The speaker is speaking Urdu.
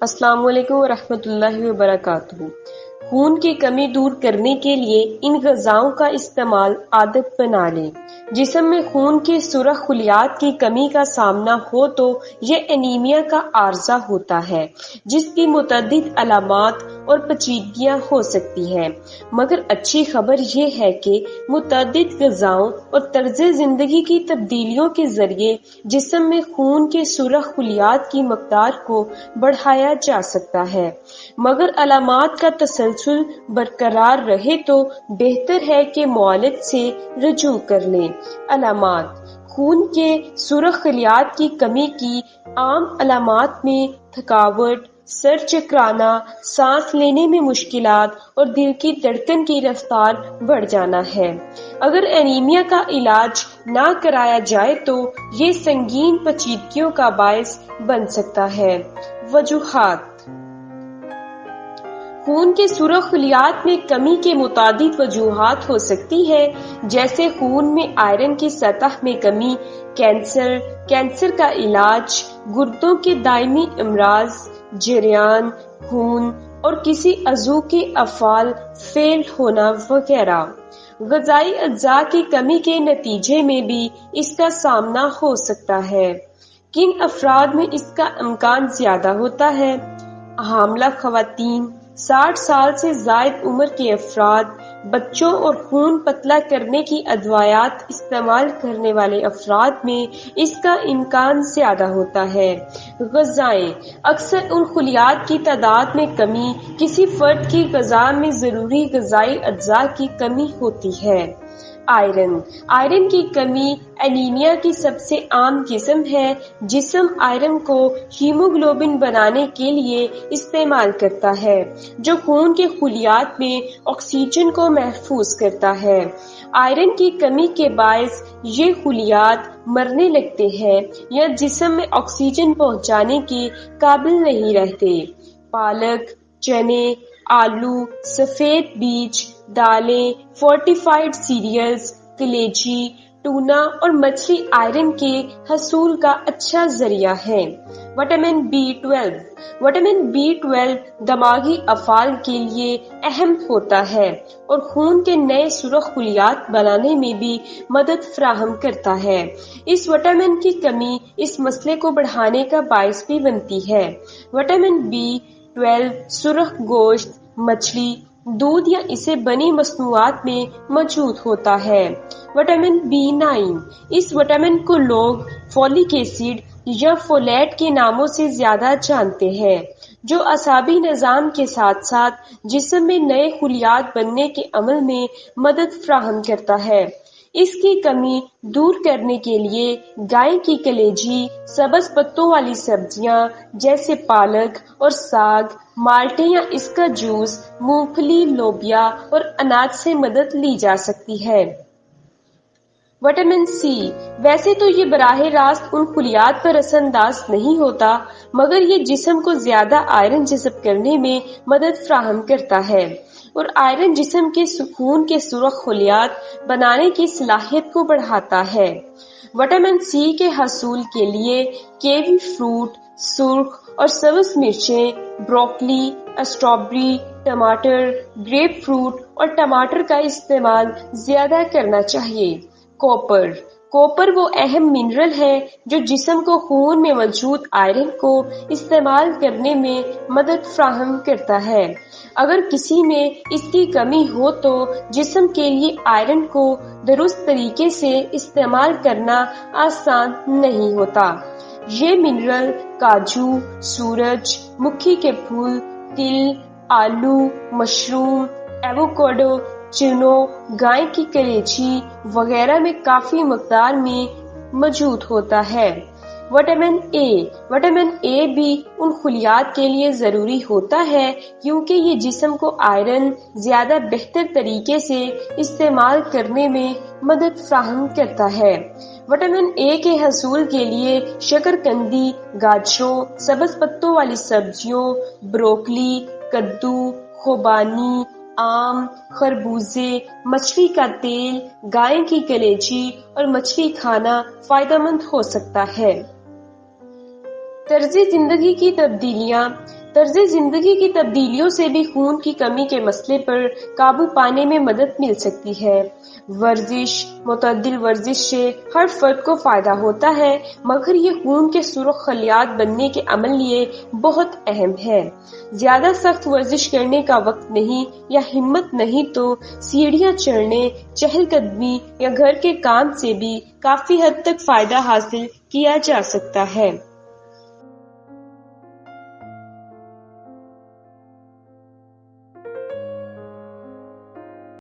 السلام علیکم ورحمۃ اللہ وبرکاتہ۔ خون کی کمی دور کرنے کے لیے ان غذاؤں کا استعمال عادت بنا لیں۔ جسم میں خون کے سرخ خلیات کی کمی کا سامنا ہو تو یہ انیمیا کا عارضہ ہوتا ہے، جس کی متعدد علامات اور پیچیدگیاں ہو سکتی ہیں، مگر اچھی خبر یہ ہے کہ متعدد غذاؤں اور طرز زندگی کی تبدیلیوں کے ذریعے جسم میں خون کے سرخ خلیات کی مقدار کو بڑھایا جا سکتا ہے، مگر علامات کا تسلسل برقرار رہے تو بہتر ہے کہ معالج سے رجوع کر لیں۔ علامات: خون کے سرخ خلیات کی کمی کی عام علامات میں تھکاوٹ، سر چکرانا، سانس لینے میں مشکلات اور دل کی دھڑکن کی رفتار بڑھ جانا ہے۔ اگر انیمیا کا علاج نہ کرایا جائے تو یہ سنگین پیچیدگیوں کا باعث بن سکتا ہے۔ وجوہات: خون کے سرخ خلیات میں کمی کے متعدد وجوہات ہو سکتی ہیں، جیسے خون میں آئرن کی سطح میں کمی، کینسر کا علاج، گردوں کے دائمی امراض، جریان خون اور کسی عضو کے افعال فیل ہونا وغیرہ۔ غذائی اجزاء کی کمی کے نتیجے میں بھی اس کا سامنا ہو سکتا ہے۔ کن افراد میں اس کا امکان زیادہ ہوتا ہے؟ حاملہ خواتین، 60 سال سے زائد عمر کے افراد، بچوں اور خون پتلا کرنے کی ادویات استعمال کرنے والے افراد میں اس کا امکان زیادہ ہوتا ہے۔ غذائیں: اکثر ان خلیات کی تعداد میں کمی، کسی فرد کی غذا میں ضروری غذائی اجزاء کی کمی ہوتی ہے۔ آئرن کی کمی انیمیا کی سب سے عام قسم ہے۔ جسم آئرن کو ہیموگلوبن بنانے کے لیے استعمال کرتا ہے، جو خون کے خلیات میں آکسیجن کو محفوظ کرتا ہے۔ آئرن کی کمی کے باعث یہ خلیات مرنے لگتے ہیں یا جسم میں آکسیجن پہنچانے کے قابل نہیں رہتے۔ پالک، چنے، آلو، سفید بیج، دالیں، فورٹیفائڈ سیریلز، کلیجی، ٹونا اور مچھلی آئرن کے حصول کا اچھا ذریعہ ہیں۔ وٹامن B12 دماغی افعال کے لیے اہم ہوتا ہے اور خون کے نئے سرخ خلیات بنانے میں بھی مدد فراہم کرتا ہے۔ اس وٹامن کی کمی اس مسئلے کو بڑھانے کا باعث بھی بنتی ہے۔ وٹامن B12 سرخ گوشت، مچھلی، دودھ یا اسے بنی مصنوعات میں موجود ہوتا ہے۔ وٹامن B9، اس وٹامن کو لوگ فولک ایسڈ یا فولیٹ کے ناموں سے زیادہ جانتے ہیں، جو اعصابی نظام کے ساتھ ساتھ جسم میں نئے خلیات بننے کے عمل میں مدد فراہم کرتا ہے۔ اس کی کمی دور کرنے کے لیے گائے کی کلیجی، سبز پتوں والی سبزیاں جیسے پالک اور ساگ، مالٹے یا اس کا جوس، مونگ پھلی، لوبیا اور اناج سے مدد لی جا سکتی ہے۔ وٹامن C، ویسے تو یہ براہ راست ان خلیات پر اثر انداز نہیں ہوتا، مگر یہ جسم کو زیادہ آئرن جذب کرنے میں مدد فراہم کرتا ہے اور آئرن جسم کے خون کے سرخ خلیات بنانے کی صلاحیت کو بڑھاتا ہے۔ وٹامن C کے حصول کے لیے کیوی فروٹ، سرخ اور سبز مرچیں، بروکلی، اسٹرابیری، ٹماٹر، گریپ فروٹ اور ٹماٹر کا استعمال زیادہ کرنا چاہیے۔ کوپر وہ اہم منرل ہے جو جسم کو خون میں موجود آئرن کو استعمال کرنے میں مدد فراہم کرتا ہے۔ اگر کسی میں اس کی کمی ہو تو جسم کے لیے آئرن کو درست طریقے سے استعمال کرنا آسان نہیں ہوتا۔ یہ منرل کاجو، سورج مکھی کے پھول، تل، آلو، مشروم، ایووکیڈو، چنوں، گائے کی کلیجی وغیرہ میں کافی مقدار میں موجود ہوتا ہے۔ وٹامن A بھی ان خلیات کے لیے ضروری ہوتا ہے کیونکہ یہ جسم کو آئرن زیادہ بہتر طریقے سے استعمال کرنے میں مدد فراہم کرتا ہے۔ وٹامن A کے حصول کے لیے شکرقندی، گاجروں، سبز پتوں والی سبزیوں، بروکلی، کدو، خوبانی، آم، خربوزے، مچھلی کا تیل، گائے کی کلیجی اور مچھلی کھانا فائدہ مند ہو سکتا ہے۔ طرز زندگی کی تبدیلیاں طرز زندگی کی تبدیلیوں سے بھی خون کی کمی کے مسئلے پر قابو پانے میں مدد مل سکتی ہے۔ ورزش، معتدل ورزش سے ہر فرد کو فائدہ ہوتا ہے، مگر یہ خون کے سرخ خلیات بننے کے عمل لیے بہت اہم ہے۔ زیادہ سخت ورزش کرنے کا وقت نہیں یا ہمت نہیں تو سیڑھیاں چڑھنے، چہل قدمی یا گھر کے کام سے بھی کافی حد تک فائدہ حاصل کیا جا سکتا ہے۔